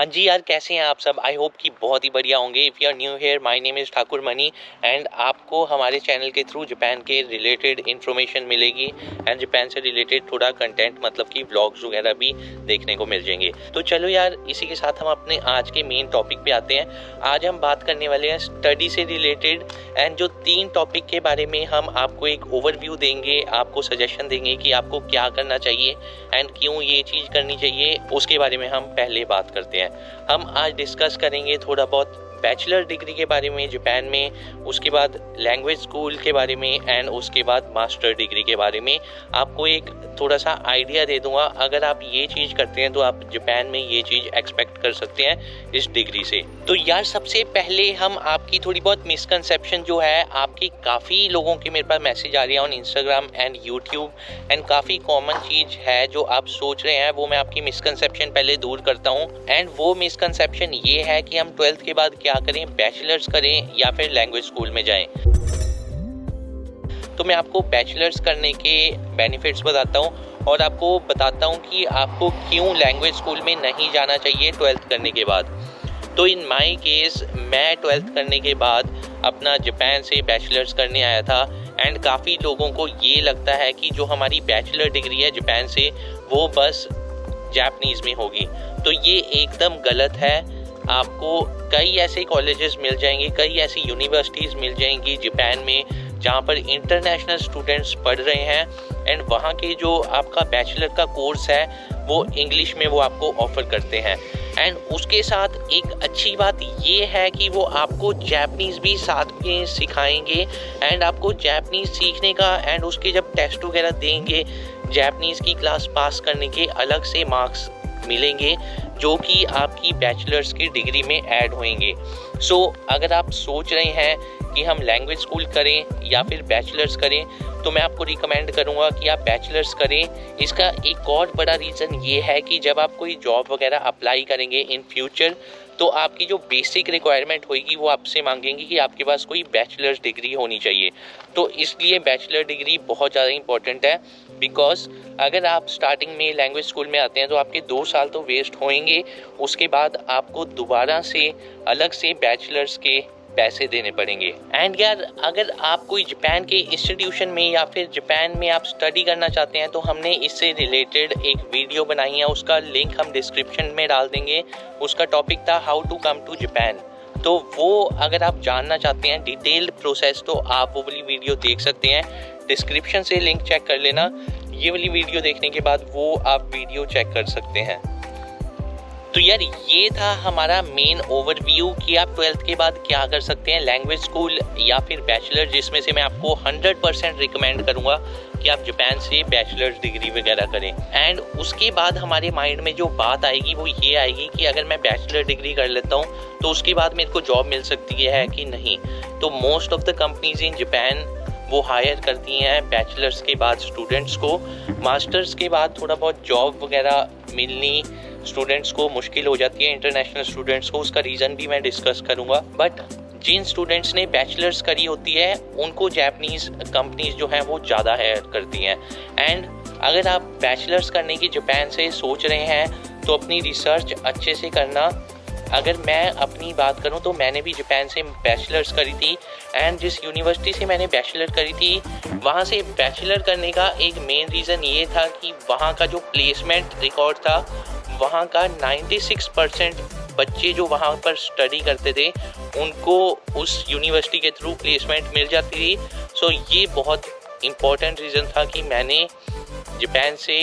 हाँ जी यार, कैसे हैं आप सब। आई होप कि बहुत ही बढ़िया होंगे। If you are new here, my name is Thakur Mani and आपको हमारे चैनल के थ्रू जापान के रिलेटेड इन्फॉर्मेशन मिलेगी एंड जापान से रिलेटेड थोड़ा कंटेंट मतलब कि व्लॉग्स वगैरह भी देखने को मिल जाएंगे। तो चलो यार, इसी के साथ हम अपने आज के मेन टॉपिक पे आते हैं। आज हम बात करने वाले हैं स्टडी से रिलेटेड एंड जो 3 टॉपिक के बारे में हम आपको एक ओवरव्यू देंगे, आपको सजेशन देंगे कि आपको क्या करना चाहिए एंड क्यों ये चीज़ करनी चाहिए, उसके बारे में हम पहले बात करते हैं। हम आज डिस्कस करेंगे थोड़ा बहुत बैचलर डिग्री के बारे में जापान में, उसके बाद लैंग्वेज स्कूल के बारे में एंड उसके बाद मास्टर डिग्री के बारे में। आपको एक थोड़ा सा आइडिया दे दूंगा, अगर आप ये चीज़ करते हैं तो आप जापान में ये चीज़ एक्सपेक्ट कर सकते हैं इस डिग्री से। तो यार, सबसे पहले हम आपकी थोड़ी बहुत मिसकंसेप्शन जो है, आपकी काफ़ी लोगों के मेरे पास मैसेज आ रही है on Instagram and YouTube and काफ़ी कॉमन चीज़ है जो आप सोच रहे हैं, वो मैं आपकी मिसकंसेप्शन पहले दूर करता हूँ। एंड वो मिसकंसेप्शन ये है कि हम 12th के बाद क्या करें, बैचलर्स करें या फिर लैंग्वेज स्कूल में जाएं। तो मैं आपको बैचलर्स करने के बेनिफिट्स बताता हूँ और आपको बताता हूँ कि आपको क्यों लैंग्वेज स्कूल में नहीं जाना चाहिए 12th करने के बाद। तो इन माय केस, मैं 12th करने के बाद अपना जापान से बैचलर्स करने आया था एंड काफ़ी लोगों को ये लगता है कि जो हमारी बैचलर डिग्री है जापान से, वो बस जापानीज़ में होगी। तो ये एकदम गलत है। आपको कई ऐसे कॉलेजेस मिल जाएंगे, कई ऐसी यूनिवर्सिटीज़ मिल जाएंगी जापान में जहाँ पर इंटरनेशनल स्टूडेंट्स पढ़ रहे हैं एंड वहाँ के जो आपका बैचलर का कोर्स है वो इंग्लिश में वो आपको ऑफर करते हैं। एंड उसके साथ एक अच्छी बात ये है कि वो आपको जापानीज़ भी साथ में सिखाएंगे एंड आपको जापानीज़ सीखने का एंड उसके जब टेस्ट वगैरह देंगे, जापानीज़ की क्लास पास करने के अलग से मार्क्स मिलेंगे जो कि आपकी बैचलर्स की डिग्री में ऐड होंगे। सो अगर आप सोच रहे हैं कि हम लैंग्वेज स्कूल करें या फिर बैचलर्स करें, तो मैं आपको रिकमेंड करूंगा कि आप बैचलर्स करें। इसका एक और बड़ा रीज़न ये है कि जब आप कोई जॉब वगैरह अप्लाई करेंगे इन फ्यूचर, तो आपकी जो बेसिक रिक्वायरमेंट होगी वो आपसे मांगेंगे कि आपके पास कोई बैचलर्स डिग्री होनी चाहिए। तो इसलिए बैचलर डिग्री बहुत ज़्यादा इंपॉर्टेंट है, बिकॉज अगर आप स्टार्टिंग में लैंग्वेज स्कूल में आते हैं तो आपके 2 साल तो वेस्ट होंगे। उसके बाद आपको दोबारा से अलग से बैचलर्स के पैसे देने पड़ेंगे। एंड यार, अगर आप कोई जापान के इंस्टीट्यूशन में या फिर जापान में आप स्टडी करना चाहते हैं, तो हमने इससे रिलेटेड एक वीडियो बनाई है, उसका लिंक हम डिस्क्रिप्शन में डाल देंगे। उसका टॉपिक था how to come to Japan. तो वो अगर आप जानना चाहते हैं डिटेल्ड प्रोसेस, तो आप वो वाली वीडियो देख सकते हैं। डिस्क्रिप्शन से लिंक चेक कर लेना। ये वाली वीडियो देखने के बाद वो आप वीडियो चेक कर सकते हैं। तो यार, ये था हमारा मेन ओवरव्यू कि आप 12th के बाद क्या कर सकते हैं, लैंग्वेज स्कूल या फिर बैचलर, जिसमें से मैं आपको 100% रिकमेंड करूंगा कि आप जापान से बैचलर्स डिग्री वगैरह करें। एंड उसके बाद हमारे माइंड में जो बात आएगी वो ये आएगी कि अगर मैं बैचलर डिग्री कर लेता हूँ तो उसके बाद मेरे को जॉब मिल सकती है कि नहीं। तो most of the companies in Japan वो हायर करती हैं बैचलर्स के बाद स्टूडेंट्स को। मास्टर्स के बाद थोड़ा बहुत जॉब वगैरह मिलनी स्टूडेंट्स को मुश्किल हो जाती है, इंटरनेशनल स्टूडेंट्स को। उसका रीज़न भी मैं डिस्कस करूँगा। बट जिन स्टूडेंट्स ने बैचलर्स करी होती है उनको जापानीज़ कंपनीज जो हैं वो ज़्यादा हायर करती हैं। एंड अगर आप बैचलर्स करने की जापान से सोच रहे हैं तो अपनी रिसर्च अच्छे से करना। अगर मैं अपनी बात करूं तो मैंने भी जापान से बैचलर्स करी थी एंड जिस यूनिवर्सिटी से मैंने बैचलर करी थी, वहाँ से बैचलर करने का एक मेन रीज़न ये था कि वहाँ का जो प्लेसमेंट रिकॉर्ड था, वहाँ का 96% बच्चे जो वहाँ पर स्टडी करते थे उनको उस यूनिवर्सिटी के थ्रू प्लेसमेंट मिल जाती थी। सो ये बहुत इम्पोर्टेंट रीज़न था कि मैंने जापान से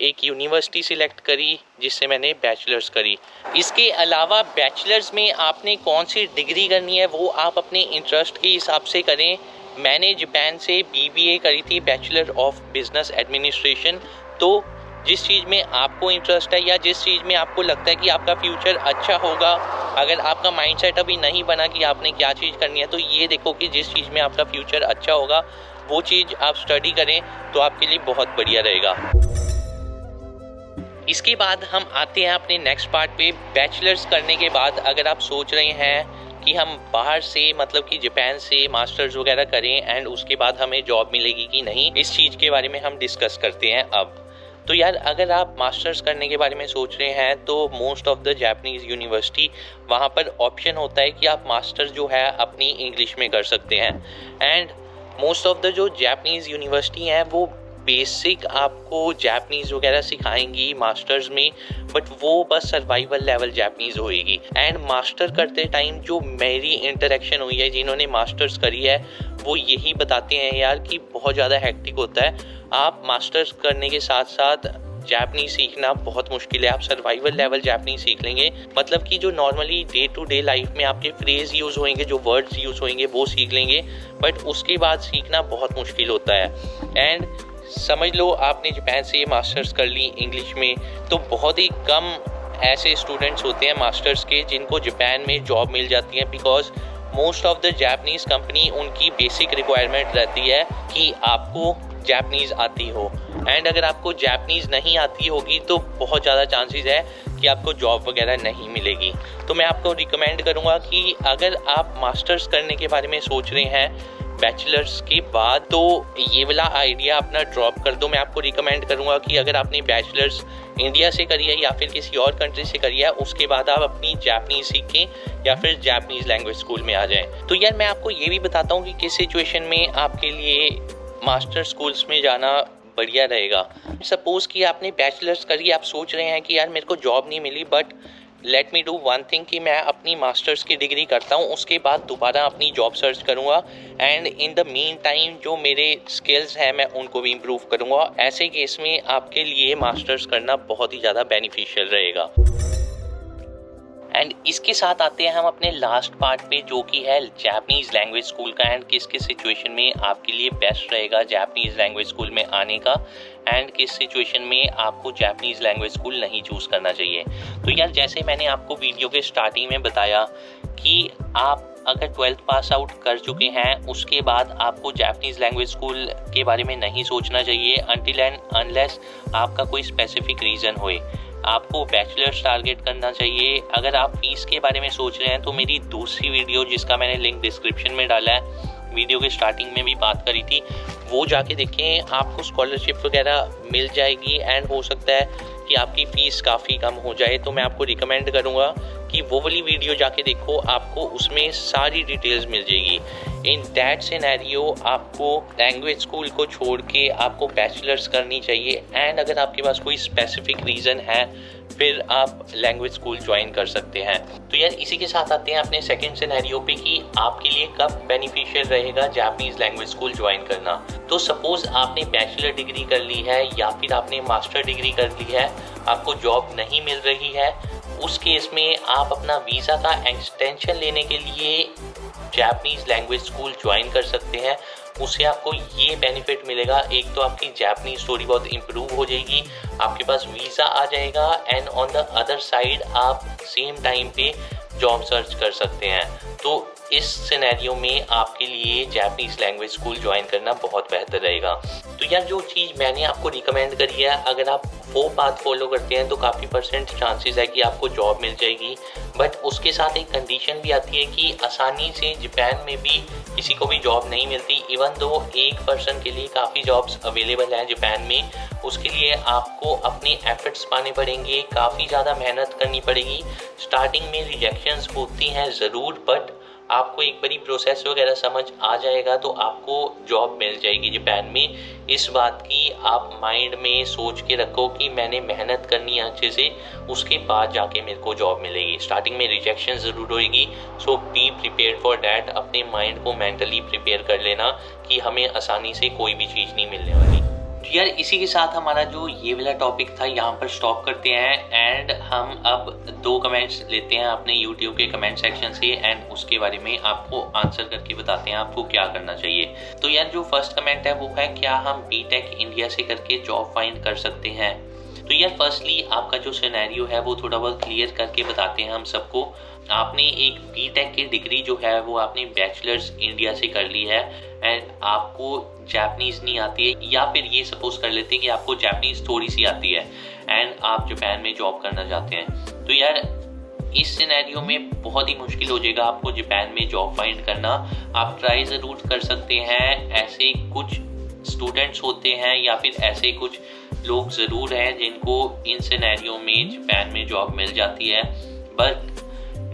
एक यूनिवर्सिटी सिलेक्ट करी जिससे मैंने बैचलर्स करी। इसके अलावा बैचलर्स में आपने कौन सी डिग्री करनी है वो आप अपने इंटरेस्ट के हिसाब से करें। मैंने जापान से BBA करी थी, बैचलर ऑफ बिजनेस एडमिनिस्ट्रेशन। तो जिस चीज़ में आपको इंटरेस्ट है या जिस चीज़ में आपको लगता है कि आपका फ्यूचर अच्छा होगा, अगर आपका माइंडसेट अभी नहीं बना कि आपने क्या चीज़ करनी है, तो ये देखो कि जिस चीज़ में आपका फ्यूचर अच्छा होगा वो चीज़ आप स्टडी करें तो आपके लिए बहुत बढ़िया रहेगा। इसके बाद हम आते हैं अपने नेक्स्ट पार्ट पे। बैचलर्स करने के बाद अगर आप सोच रहे हैं कि हम बाहर से मतलब कि जापान से मास्टर्स वगैरह करें एंड उसके बाद हमें जॉब मिलेगी कि नहीं, इस चीज़ के बारे में हम डिस्कस करते हैं। अब तो यार अगर आप मास्टर्स करने के बारे में सोच रहे हैं तो most of the Japanese university वहाँ पर ऑप्शन होता है कि आप मास्टर्स जो है अपनी इंग्लिश में कर सकते हैं। एंड मोस्ट ऑफ द जो जापानीज़ यूनिवर्सिटी हैं वो बेसिक आपको जापानीज़ वगैरह सिखाएंगी मास्टर्स में, बट वो बस सर्वाइवल लेवल जापानीज़ होएगी। एंड मास्टर करते टाइम जो मेरी इंटरेक्शन हुई है जिन्होंने मास्टर्स करी है वो यही बताते हैं यार कि बहुत ज़्यादा हेक्टिक होता है। आप मास्टर्स करने के साथ साथ जापानीज़ सीखना बहुत मुश्किल है। आप सर्वाइवल लेवल जापानीज़ सीख लेंगे, मतलब कि जो normally day to day life में आपके फ्रेज यूज़ होंगे, जो वर्ड्स यूज़ होंगे वो सीख लेंगे, बट उसके बाद सीखना बहुत मुश्किल होता है। एंड समझ लो आपने जापान से मास्टर्स कर ली इंग्लिश में, तो बहुत ही कम ऐसे स्टूडेंट्स होते हैं मास्टर्स के जिनको जापान में जॉब मिल जाती है, because most of the Japanese company उनकी बेसिक रिक्वायरमेंट रहती है कि आपको जापानीज़ आती हो। एंड अगर आपको जापानीज़ नहीं आती होगी तो बहुत ज़्यादा चांसेस है कि आपको जॉब वगैरह नहीं मिलेगी। तो मैं आपको रिकमेंड करूँगा कि अगर आप मास्टर्स करने के बारे में सोच रहे हैं बैचलर्स के बाद, तो ये वाला आइडिया अपना ड्रॉप कर दो। मैं आपको रिकमेंड करूँगा कि अगर आपने बैचलर्स इंडिया से करी है या फिर किसी और कंट्री से करी है, उसके बाद आप अपनी जापानीज़ सीखें या फिर जापानीज़ लैंग्वेज स्कूल में आ जाएं। तो यार मैं आपको ये भी बताता हूँ कि किस सिचुएशन में आपके लिए मास्टर स्कूल्स में जाना बढ़िया रहेगा। सपोज़ कि आपने बैचलर्स करी, आप सोच रहे हैं कि यार मेरे को जॉब नहीं मिली, but let me do one thing कि मैं अपनी मास्टर्स की डिग्री करता हूँ, उसके बाद दोबारा अपनी जॉब सर्च करूँगा and in the mean time जो मेरे स्किल्स हैं मैं उनको भी इम्प्रूव करूँगा। ऐसे केस में आपके लिए मास्टर्स करना बहुत ही ज़्यादा बेनिफिशियल रहेगा। एंड इसके साथ आते हैं हम अपने लास्ट पार्ट पे, जो कि है जापानीज़ लैंग्वेज स्कूल का एंड किस किस सिचुएशन में आपके लिए बेस्ट रहेगा जापानीज़ लैंग्वेज स्कूल में आने का एंड किस सिचुएशन में आपको जापानीज़ लैंग्वेज स्कूल नहीं चूज़ करना चाहिए। तो यार जैसे मैंने आपको वीडियो के स्टार्टिंग में बताया कि आप अगर 12th पास आउट कर चुके हैं उसके बाद आपको जापानीज़ लैंग्वेज स्कूल के बारे में नहीं सोचना चाहिए अनटिल एंड अनलेस आपका कोई स्पेसिफिक रीज़न होए। आपको बैचलर्स टारगेट करना चाहिए। अगर आप फीस के बारे में सोच रहे हैं तो मेरी दूसरी वीडियो जिसका मैंने लिंक डिस्क्रिप्शन में डाला है, वीडियो के स्टार्टिंग में भी बात करी थी, वो जाके देखें, आपको स्कॉलरशिप वगैरह मिल जाएगी एंड हो सकता है कि आपकी फ़ीस काफ़ी कम हो जाए। तो मैं आपको रिकमेंड करूँगा कि वो वाली वीडियो जाके देखो, आपको उसमें सारी डिटेल्स मिल जाएगी। इन दैट सिनेरियो आपको लैंग्वेज स्कूल को छोड़ के आपको बैचलर्स करनी चाहिए एंड अगर आपके पास कोई स्पेसिफिक रीज़न है फिर आप लैंग्वेज स्कूल ज्वाइन कर सकते हैं। तो यार इसी के साथ आते हैं अपने सेकंड सिनेरियो पे कि आपके लिए कब बेनिफिशियल रहेगा जापानीज़ लैंग्वेज स्कूल ज्वाइन करना। तो सपोज़ आपने बैचलर डिग्री कर ली है या फिर आपने मास्टर डिग्री कर ली है, आपको जॉब नहीं मिल रही है, उस केस में आप अपना वीज़ा का एक्सटेंशन लेने के लिए जापानीज़ लैंग्वेज स्कूल ज्वाइन कर सकते हैं। उससे आपको ये बेनिफिट मिलेगा, एक तो आपकी जापानीज़ थोड़ी बहुत इम्प्रूव हो जाएगी, आपके पास वीज़ा आ जाएगा and on the other side आप सेम टाइम पे जॉब सर्च कर सकते हैं। तो इस सिनेरियो में आपके लिए जापानीज़ लैंग्वेज स्कूल ज्वाइन करना बहुत बेहतर रहेगा। तो यार जो चीज़ मैंने आपको रिकमेंड करी है, अगर आप वो बात फॉलो करते हैं तो काफ़ी % चांसेस है कि आपको जॉब मिल जाएगी, बट उसके साथ एक कंडीशन भी आती है कि आसानी से जापान में भी किसी को भी जॉब नहीं मिलती। इवन दो एक पर्सन के लिए काफ़ी जॉब्स अवेलेबल हैं जापान में, उसके लिए आपको अपने एफर्ट्स पाने पड़ेंगे, काफ़ी ज़्यादा मेहनत करनी पड़ेगी। स्टार्टिंग में रिजेक्शंस होती हैं ज़रूर, बट आपको एक बारी प्रोसेस वगैरह समझ आ जाएगा तो आपको जॉब मिल जाएगी जापान में। इस बात की आप माइंड में सोच के रखो कि मैंने मेहनत करनी है अच्छे से, उसके बाद जाके मेरे को जॉब मिलेगी। स्टार्टिंग में रिजेक्शन ज़रूर होएगी, सो बी प्रिपेयर्ड फॉर डैट। अपने माइंड को मेंटली प्रिपेयर कर लेना कि हमें आसानी से कोई भी चीज़ नहीं मिलने वाली। तो यार इसी के साथ हमारा जो ये वाला टॉपिक था यहाँ पर स्टॉप करते हैं एंड हम अब 2 कमेंट्स लेते हैं अपने यूट्यूब के कमेंट सेक्शन से एंड उसके बारे में आपको आंसर करके बताते हैं आपको क्या करना चाहिए। तो यार जो फर्स्ट कमेंट है वो है, क्या हम बीटेक इंडिया से करके जॉब फाइंड कर सकते हैं? तो यार फर्स्टली आपका जो सिनेरियो है वो थोड़ा बहुत क्लियर करके बताते हैं हम सबको। आपने एक बीटेक की डिग्री जो है वो आपने बैचलर्स इंडिया से कर ली है एंड आपको जापानीज़ नहीं आती है, या फिर ये सपोज कर लेते हैं कि आपको जापानीज़ थोड़ी सी आती है एंड आप जापान में जॉब करना चाहते हैं। तो यार इस सिनेरियो में बहुत ही मुश्किल हो जाएगा आपको जापान में जॉब फाइंड करना। आप ट्राई ज़रूर कर सकते हैं, ऐसे कुछ स्टूडेंट्स होते हैं या फिर ऐसे कुछ लोग ज़रूर हैं जिनको इन सिनेरियो में जापान में जॉब मिल जाती है, बट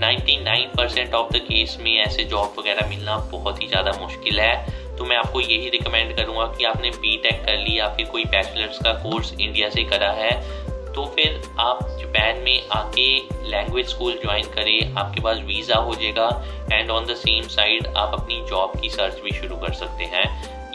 99% ऑफ द केस में ऐसे जॉब वगैरह मिलना बहुत ही ज़्यादा मुश्किल है। तो मैं आपको यही रिकमेंड करूँगा कि आपने बीटेक कर ली या फिर कोई बैचलर्स का कोर्स इंडिया से करा है तो फिर आप जापान में आके लैंग्वेज स्कूल ज्वाइन करें, आपके पास वीज़ा हो जाएगा and on the same side आप अपनी जॉब की सर्च भी शुरू कर सकते हैं।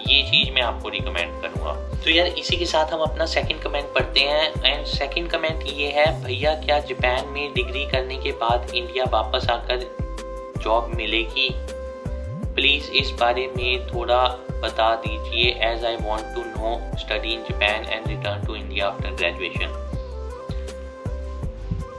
ये चीज़ मैं आपको रिकमेंड करूँगा। तो यार इसी के साथ हम अपना सेकंड कमेंट पढ़ते हैं एंड सेकंड कमेंट ये है, भैया क्या जापान में डिग्री करने के बाद इंडिया वापस आकर जॉब मिलेगी? प्लीज़ इस बारे में थोड़ा बता दीजिए as I want to know study in Japan and return to India after graduation.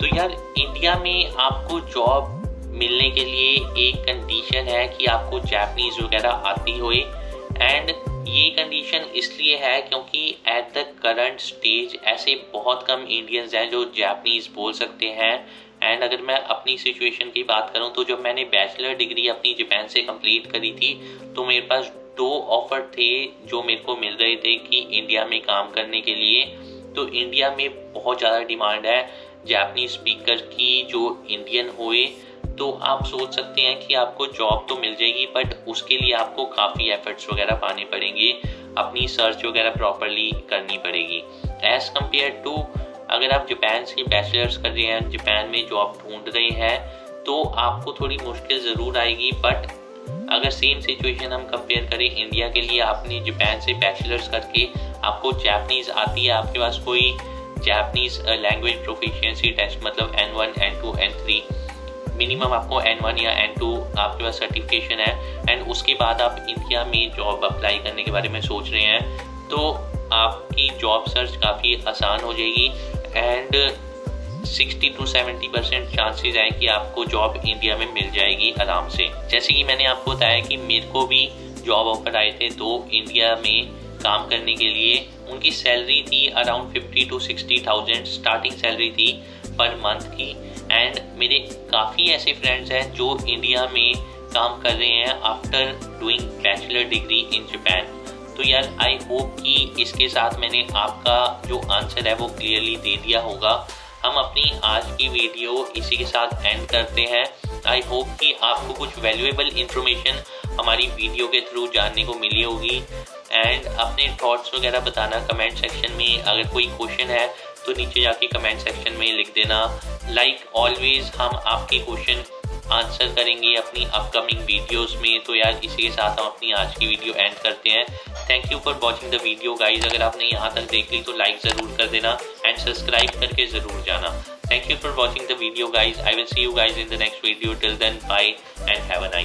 तो यार इंडिया में आपको जॉब मिलने के लिए एक कंडीशन है कि आपको जापानीज वगैरह आती हो एंड ये कंडीशन इसलिए है क्योंकि एट द करंट स्टेज ऐसे बहुत कम इंडियंस हैं जो जापानीज बोल सकते हैं। एंड अगर मैं अपनी सिचुएशन की बात करूं तो जब मैंने बैचलर डिग्री अपनी जापान से कंप्लीट करी थी तो मेरे पास 2 ऑफर थे जो मेरे को मिल रहे थे कि इंडिया में काम करने के लिए। तो इंडिया में बहुत ज़्यादा डिमांड है जापानीज स्पीकर की जो इंडियन होए, तो आप सोच सकते हैं कि आपको जॉब तो मिल जाएगी बट उसके लिए आपको काफ़ी एफर्ट्स वगैरह पाने पड़ेंगे, अपनी सर्च वगैरह प्रॉपरली करनी पड़ेगी एज़ कम्पेयर टू अगर आप जापान से बैचलर्स कर रहे हैं, जापान में जॉब ढूंढ रहे हैं तो आपको थोड़ी मुश्किल ज़रूर आएगी। बट अगर सेम सिचुएशन हम कंपेयर करें इंडिया के लिए, आपने जापान से बैचलर्स करके आपको जापानीज़ आती है, आपके पास कोई जापानीज़ लैंग्वेज प्रोफिशिएंसी टेस्ट मतलब N1, N2, N3 मिनिमम आपको N1 या N2 आपके पास सर्टिफिकेशन है एंड उसके बाद आप इंडिया में जॉब अप्लाई करने के बारे में सोच रहे हैं तो आपकी जॉब सर्च काफ़ी आसान हो जाएगी एंड 60 to 70% चांसेस हैं कि आपको जॉब इंडिया में मिल जाएगी आराम से। जैसे कि मैंने आपको बताया कि मेरे को भी जॉब ऑफर आए थे 2 इंडिया में काम करने के लिए, उनकी सैलरी थी अराउंड 50 to 60,000 स्टार्टिंग सैलरी थी पर मंथ की। एंड मेरे काफ़ी ऐसे फ्रेंड्स हैं जो इंडिया में काम कर रहे हैं after doing bachelor degree in Japan. तो यार आई होप कि इसके साथ मैंने आपका जो आंसर है वो क्लियरली दे दिया होगा। हम अपनी आज की वीडियो इसी के साथ एंड करते हैं। आई होप कि आपको कुछ वैल्यूएबल इंफॉर्मेशन हमारी वीडियो के थ्रू जानने को मिली होगी एंड अपने थॉट्स वगैरह बताना कमेंट सेक्शन में। अगर कोई क्वेश्चन है तो नीचे जाके कमेंट सेक्शन में लिख देना। लाइक ऑलवेज हम आपके क्वेश्चन आंसर करेंगे अपनी अपकमिंग वीडियोस में। तो यार इसी के साथ हम अपनी आज की वीडियो एंड करते हैं। Thank you for watching the video guys. अगर आपने यहाँ तक देख ली तो लाइक ज़रूर कर देना एंड सब्सक्राइब करके ज़रूर जाना। Thank you for watching the video guys. I will see you guys in the next video. Till then, bye and have a nice